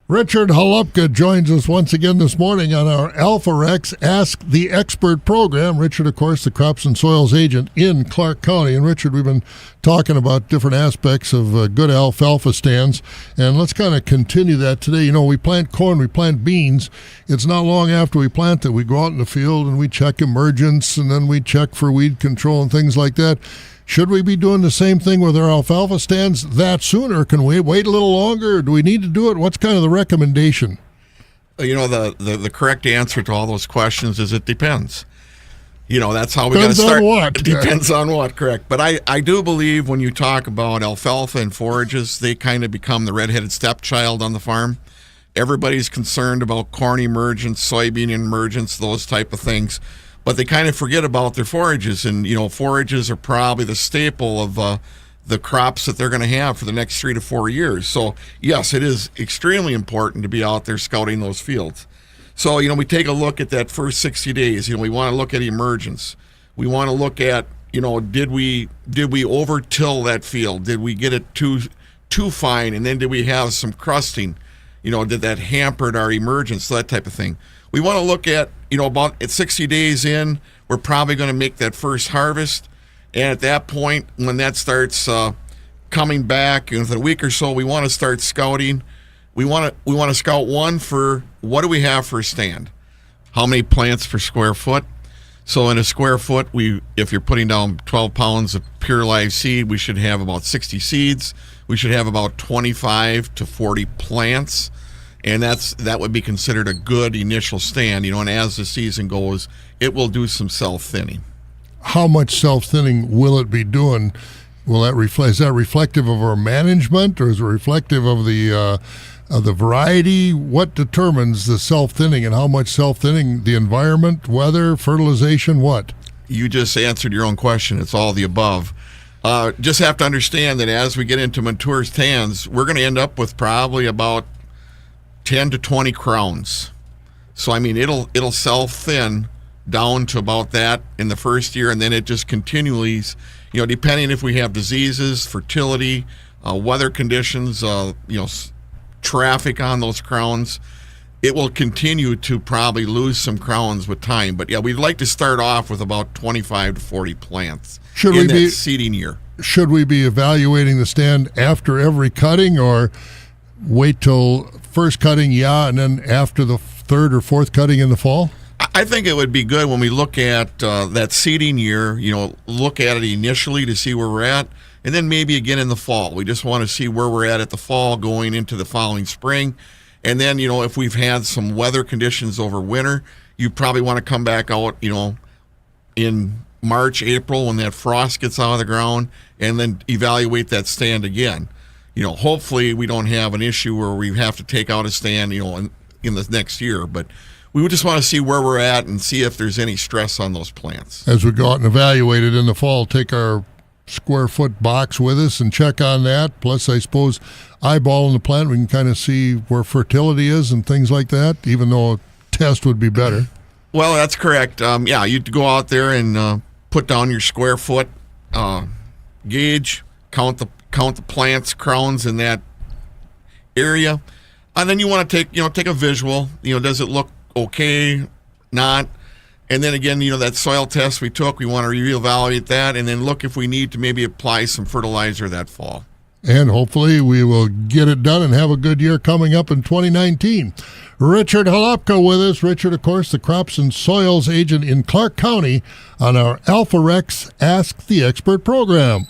Richard Halopka joins us once again this morning on our Alfalfa Ask the Expert program. Richard, of course, the crops and soils agent in Clark County. And Richard, we've been talking about different aspects of good alfalfa stands, and let's kind of continue that today. You know, we plant corn, we plant beans. It's not long after we plant it, we go out in the field and we check emergence, and then we check for weed control and things like that. Should we be doing the same thing with our alfalfa stands that soon, or can we wait a little longer? Do we need to do it? What's kind of the recommendation? You know, the correct answer to all those questions is it depends. You know, that's how we got to start. Depends on what? It depends on what, correct. But I do believe when you talk about alfalfa and forages, they kind of become the redheaded stepchild on the farm. Everybody's concerned about corn emergence, soybean emergence, those type of things. But they kind of forget about their forages. And, you know, forages are probably the staple of the crops that they're going to have for the next 3 to 4 years. So, yes, it is extremely important to be out there scouting those fields. So, you know, we take a look at that first 60 days. You know, we want to look at emergence. We want to look at, you know, did we over-till that field? Did we get it too fine? And then did we have some crusting? You know, did that hamper our emergence? That type of thing. We want to look at, you know, about at 60 days in, we're probably going to make that first harvest. And at that point, when that starts coming back, in a week or so, we want to start scouting. We want to scout one for what do we have for a stand? How many plants per square foot? So in a square foot, if you're putting down 12 pounds of pure live seed, we should have about 60 seeds. We should have about 25 to 40 plants. And that would be considered a good initial stand, you know, and as the season goes, it will do some self-thinning. How much self-thinning will it be doing? Is that reflective of our management, or is it reflective of the variety? What determines the self-thinning, and how much self-thinning? The environment, weather, fertilization, what? You just answered your own question. It's all the above. Just have to understand that as we get into mature stands, we're going to end up with probably about 10 to 20 crowns. So, I mean, it'll self-thin down to about that in the first year, and then it just continually, you know, depending if we have diseases, fertility, weather conditions, you know, traffic on those crowns, it will continue to probably lose some crowns with time. But, yeah, we'd like to start off with about 25 to 40 plants in that seeding year. Should we be evaluating the stand after every cutting, or wait till first cutting, and then after the third or fourth cutting in the fall? I think it would be good when we look at that seeding year, you know, look at it initially to see where we're at, and then maybe again in the fall. We just want to see where we're at the fall going into the following spring. And then, you know, if we've had some weather conditions over winter, you probably want to come back out, you know, in March, April, when that frost gets out of the ground, and then evaluate that stand again. You know, hopefully we don't have an issue where we have to take out a stand, you know, in the next year. But we would just want to see where we're at and see if there's any stress on those plants. As we go out and evaluate it in the fall, take our square foot box with us and check on that. Plus, I suppose, eyeballing the plant, we can kind of see where fertility is and things like that, even though a test would be better. Well, that's correct. Yeah, you'd go out there and put down your square foot gauge, count the plants, crowns in that area, and then you want to take a visual. You know, does it look okay? Not. And then again, you know, that soil test we took, we want to reevaluate that, and then look if we need to maybe apply some fertilizer that fall. And hopefully we will get it done and have a good year coming up in 2019. Richard Halopka with us. Richard, of course, the crops and soils agent in Clark County on our Alfalfa Ask the Expert program.